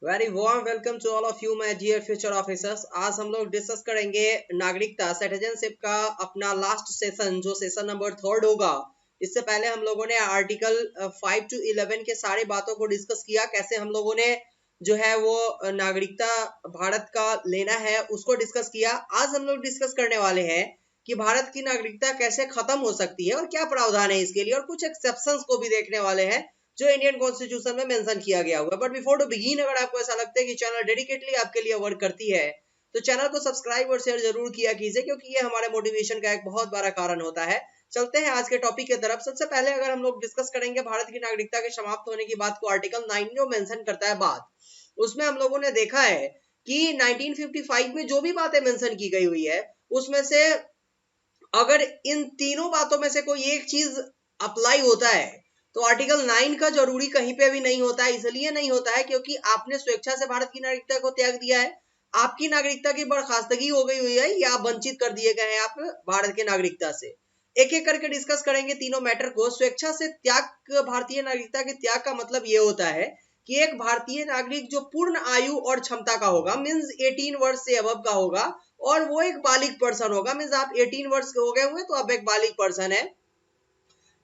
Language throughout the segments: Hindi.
Very warm welcome to all of you my dear future officers. आज हम लोग डिस्कस करेंगे नागरिकता सिटीजनशिप का अपना लास्ट सेशन, जो सेशन नंबर 3 होगा। इससे पहले हम लोगों ने आर्टिकल 5 to 11 के सारे बातों को डिस्कस किया, कैसे हम लोगों ने जो है वो नागरिकता भारत का लेना है उसको डिस्कस किया। आज हम लोग डिस्कस करने वाले हैं कि भारत की नागरिकता कैसे खत्म हो सकती है और क्या प्रावधान है इसके लिए, और कुछ एक्सेप्शंस को भी देखने वाले हैं जो इंडियन कॉन्स्टिट्यूशन में मेंशन किया गया हुआ है। बट बिफोर टू बिगिन, अगर आपको ऐसा लगता है कि चैनल डेडिकेटली आपके लिए वर्क करती है तो चैनल को सब्सक्राइब और शेयर जरूर किया कीजिए, क्योंकि ये हमारे मोटिवेशन का एक बहुत बड़ा कारण होता है। चलते हैं आज के टॉपिक की तरफ। सबसे पहले अगर हम लोग डिस्कस करेंगे भारत की नागरिकता के समाप्त होने की बात को, आर्टिकल 9 जो मेंशन करता है बात, उसमें हम लोगों ने देखा है कि 1955 में जो भी बातें मेंशन की गई हुई है उसमें से अगर इन तीनों बातों में से कोई एक चीज अप्लाई होता है तो आर्टिकल 9 का जरूरी कहीं पे भी नहीं होता है। इसलिए नहीं होता है क्योंकि आपने स्वेच्छा से भारत की नागरिकता को त्याग दिया है, आपकी नागरिकता की बर्खास्तगी हो गई हुई है या वंचित कर दिए गए हैं आप भारत की नागरिकता से। एक एक करके डिस्कस करेंगे तीनों मैटर को। स्वेच्छा से त्याग, भारतीय नागरिकता के त्याग का मतलब ये होता है कि एक भारतीय नागरिक जो पूर्ण आयु और क्षमता का होगा, मीन्स 18 वर्ष से अबव का होगा, और वो एक बालिग पर्सन होगा। मीन्स आप 18 वर्ष के हो गए हुए तो आप एक बालिग पर्सन है।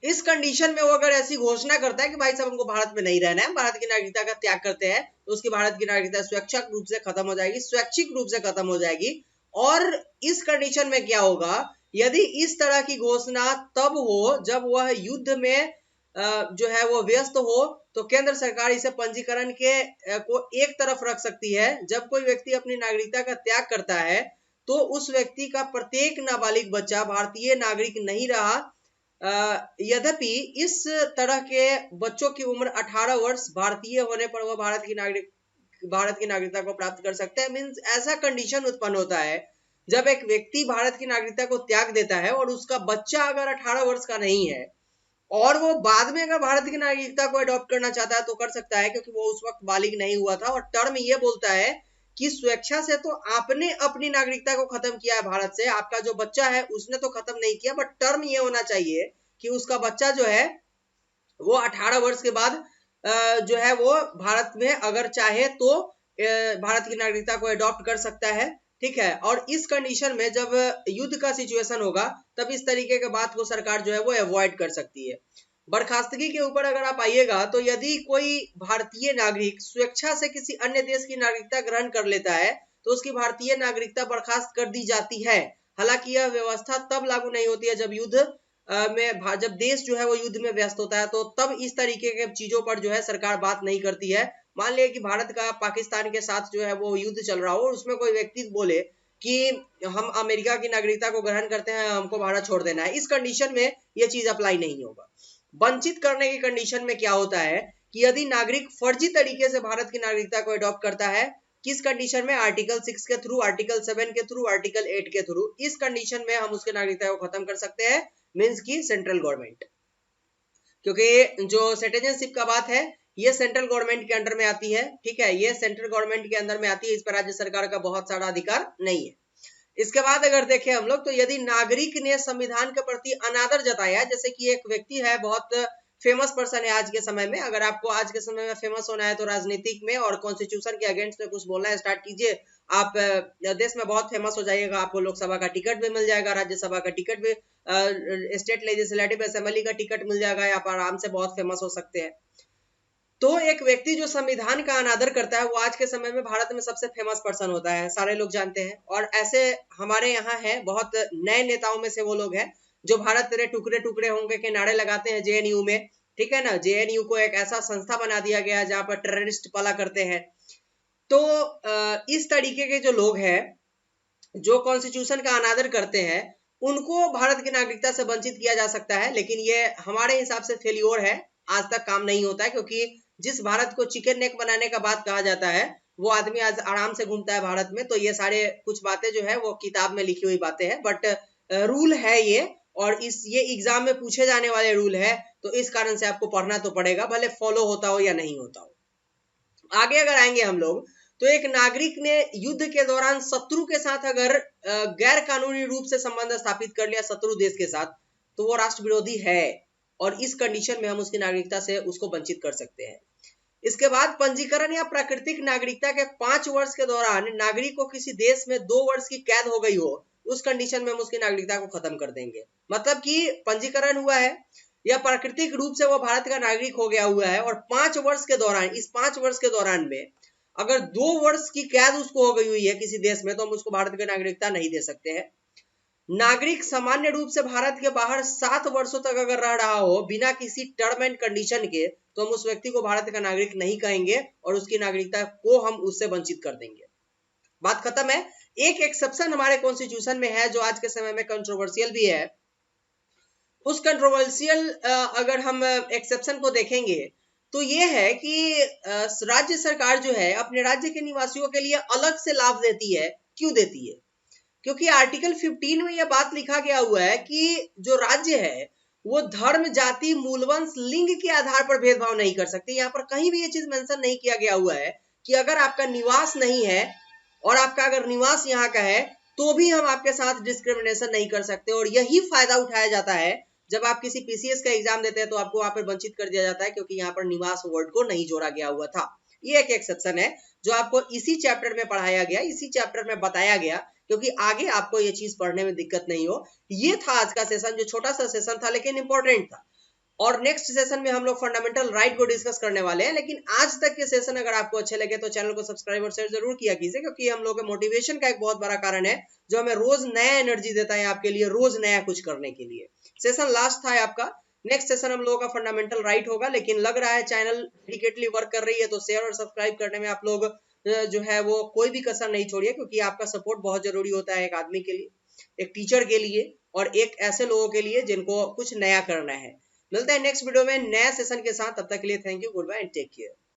इस कंडीशन में वो अगर ऐसी घोषणा करता है कि भाई साहब हमको भारत में नहीं रहना है, भारत की नागरिकता का त्याग करते हैं, तो उसकी भारत की नागरिकता स्वैच्छिक रूप से खत्म हो जाएगी, स्वैच्छिक रूप से खत्म हो जाएगी। और इस कंडीशन में क्या होगा, यदि इस तरह की घोषणा तब हो जब वह युद्ध में जो है वो व्यस्त हो, तो केंद्र सरकार इसे पंजीकरण के को एक तरफ रख सकती है। जब कोई व्यक्ति अपनी नागरिकता का त्याग करता है तो उस व्यक्ति का प्रत्येक नाबालिग बच्चा भारतीय नागरिक नहीं रहा। यद्यपि इस तरह के बच्चों की उम्र 18 वर्ष भारतीय होने पर वह भारत की नागरिकता को प्राप्त कर सकते हैं। मीन्स ऐसा कंडीशन उत्पन्न होता है जब एक व्यक्ति भारत की नागरिकता को त्याग देता है और उसका बच्चा अगर 18 वर्ष का नहीं है और वो बाद में अगर भारत की नागरिकता को अडॉप्ट करना चाहता है तो कर सकता है, क्योंकि वो उस वक्त बालिग नहीं हुआ था। और टर्म ये बोलता है कि स्वेच्छा से तो आपने अपनी नागरिकता को खत्म किया है भारत से, आपका जो बच्चा है उसने तो खत्म नहीं किया, बट टर्म ये होना चाहिए कि उसका बच्चा जो है वो 18 वर्ष के बाद जो है वो भारत में अगर चाहे तो भारत की नागरिकता को अडॉप्ट कर सकता है। ठीक है, और इस कंडीशन में जब युद्ध का सिचुएशन होगा तब इस तरीके के बात को सरकार जो है वो अवॉइड कर सकती है। बर्खास्तगी के ऊपर अगर आप आइएगा तो यदि कोई भारतीय नागरिक स्वेच्छा से किसी अन्य देश की नागरिकता ग्रहण कर लेता है तो उसकी भारतीय नागरिकता बर्खास्त कर दी जाती है। हालांकि यह व्यवस्था तब लागू नहीं होती है जब युद्ध में जब देश जो है वो युद्ध में व्यस्त होता है, तो तब इस तरीके के चीजों पर जो है सरकार बात नहीं करती है। मान लिया कि भारत का पाकिस्तान के साथ जो है वो युद्ध चल रहा हो और उसमें कोई व्यक्ति बोले कि हम अमेरिका की नागरिकता को ग्रहण करते हैं, हमको भारत छोड़ देना है, इस कंडीशन में ये चीज अप्लाई नहीं होगा। वंचित करने की कंडीशन में क्या होता है कि यदि नागरिक फर्जी तरीके से भारत की नागरिकता को अडॉप्ट करता है, किस कंडीशन में, आर्टिकल 6 के थ्रू, आर्टिकल 7 के थ्रू, आर्टिकल 8 के थ्रू, इस कंडीशन में हम उसकी नागरिकता को खत्म कर सकते हैं। मीन्स की सेंट्रल गवर्नमेंट, क्योंकि जो सिटीजनशिप का बात है ये सेंट्रल गवर्नमेंट के अंडर में आती है। ठीक है, ये सेंट्रल गवर्नमेंट के अंदर में आती है, इस पर राज्य सरकार का बहुत सारा अधिकार नहीं है। इसके बाद अगर देखें हम लोग तो यदि नागरिक ने संविधान के प्रति अनादर जताया, जैसे कि एक व्यक्ति है बहुत फेमस पर्सन है आज के समय में, अगर आपको आज के समय में फेमस होना है तो राजनीतिक में और कॉन्स्टिट्यूशन के अगेंस्ट में कुछ बोलना है स्टार्ट कीजिए, आप देश में बहुत फेमस हो जाइएगा, आपको लोकसभा का टिकट भी मिल जाएगा, राज्यसभा का टिकट भी, स्टेट लेजिस्लेटिव असेंबली का टिकट मिल जाएगा, आप आराम से बहुत फेमस हो सकते हैं। तो एक व्यक्ति जो संविधान का अनादर करता है वो आज के समय में भारत में सबसे फेमस पर्सन होता है, सारे लोग जानते हैं। और ऐसे हमारे यहाँ है बहुत नए नेताओं में से वो लोग हैं जो भारत तेरे टुकड़े टुकड़े होंगे के नारे लगाते हैं जेएनयू में। ठीक है ना, जेएनयू को एक ऐसा संस्था बना दिया गया है जहाँ पर टेररिस्ट पला करते हैं। तो इस तरीके के जो लोग हैं जो कॉन्स्टिट्यूशन का अनादर करते हैं उनको भारत की नागरिकता से वंचित किया जा सकता है, लेकिन ये हमारे हिसाब से फेल्योर है, आज तक काम नहीं होता है। क्योंकि जिस भारत को चिकन नेक बनाने का बात कहा जाता है वो आदमी आज आराम से घूमता है भारत में। तो ये सारे कुछ बातें जो है वो किताब में लिखी हुई बातें हैं, बट रूल है ये, और ये एग्जाम में पूछे जाने वाले रूल है, तो इस कारण से आपको पढ़ना तो पड़ेगा, भले फॉलो होता हो या नहीं होता हो। आगे अगर आएंगे हम लोग तो एक नागरिक ने युद्ध के दौरान शत्रु के साथ अगर गैर कानूनी रूप से संबंध स्थापित कर लिया शत्रु देश के साथ, तो वो राष्ट्र विरोधी है, और इस कंडीशन में हम उसकी नागरिकता से उसको वंचित कर सकते हैं। इसके बाद पंजीकरण या प्राकृतिक नागरिकता के 5 वर्ष के दौरान नागरिक को किसी देश में 2 वर्ष की कैद हो गई हो, उस कंडीशन में हम उसकी नागरिकता को खत्म कर देंगे। मतलब कि पंजीकरण हुआ है या प्राकृतिक रूप से वो भारत का नागरिक हो गया हुआ है और 5 वर्ष के दौरान, इस 5 वर्ष के दौरान में अगर 2 वर्ष की कैद उसको हो गई हुई है किसी देश में, तो हम उसको भारत की नागरिकता नहीं दे सकते हैं। नागरिक सामान्य रूप से भारत के बाहर 7 वर्षों तक अगर रह रहा हो बिना किसी टर्म एंड कंडीशन के, तो हम उस व्यक्ति को भारत का नागरिक नहीं कहेंगे और उसकी नागरिकता को हम उससे वंचित कर देंगे। बात खत्म है। एक एक्सेप्शन हमारे कॉन्स्टिट्यूशन में है जो आज के समय में कंट्रोवर्शियल भी है। उस कंट्रोवर्शियल अगर हम एक्सेप्शन को देखेंगे तो ये है कि राज्य सरकार जो है अपने राज्य के निवासियों के लिए अलग से लाभ देती है। क्यों देती है? क्योंकि आर्टिकल 15 में यह बात लिखा गया हुआ है कि जो राज्य है वो धर्म, जाति, मूलवंश, लिंग के आधार पर भेदभाव नहीं कर सकते। यहाँ पर कहीं भी ये चीज मेंशन नहीं किया गया हुआ है कि अगर आपका निवास नहीं है और आपका अगर निवास यहाँ का है तो भी हम आपके साथ डिस्क्रिमिनेशन नहीं कर सकते। और यही फायदा उठाया जाता है जब आप किसी पीसीएस का एग्जाम देते हैं तो आपको वहां पर वंचित कर दिया जाता है, क्योंकि यहाँ पर निवास वर्ड को नहीं जोड़ा गया हुआ था। ये एक एक्सेप्शन है जो आपको इसी चैप्टर में पढ़ाया गया, इसी चैप्टर में बताया गया, क्योंकि आगे आपको ये चीज पढ़ने में दिक्कत नहीं हो। ये था आज का सेशन, जो छोटा सा सेशन था लेकिन इंपॉर्टेंट था। और नेक्स्ट सेशन में हम लोग फंडामेंटल राइट को डिस्कस करने वाले हैं। लेकिन आज तक के सेशन अगर आपको अच्छे लगे तो चैनल को सब्सक्राइब और शेयर जरूर किया कीजिए, क्योंकि हम लोग के मोटिवेशन का एक बहुत बड़ा कारण है जो हमें रोज नया एनर्जी देता है आपके लिए, रोज नया कुछ करने के लिए। सेशन लास्ट था आपका। नेक्स्ट सेशन हम लोगों का फंडामेंटल राइट होगा, लेकिन लग रहा है चैनल डेडिकेटली वर्क कर रही है, तो शेयर और सब्सक्राइब करने में आप लोग जो है वो कोई भी कसर नहीं छोड़िए, क्योंकि आपका सपोर्ट बहुत जरूरी होता है एक आदमी के लिए, एक टीचर के लिए और एक ऐसे लोगों के लिए जिनको कुछ नया करना है। मिलते हैं नेक्स्ट वीडियो में नए सेशन के साथ। तब तक के लिए thank you, goodbye and take care.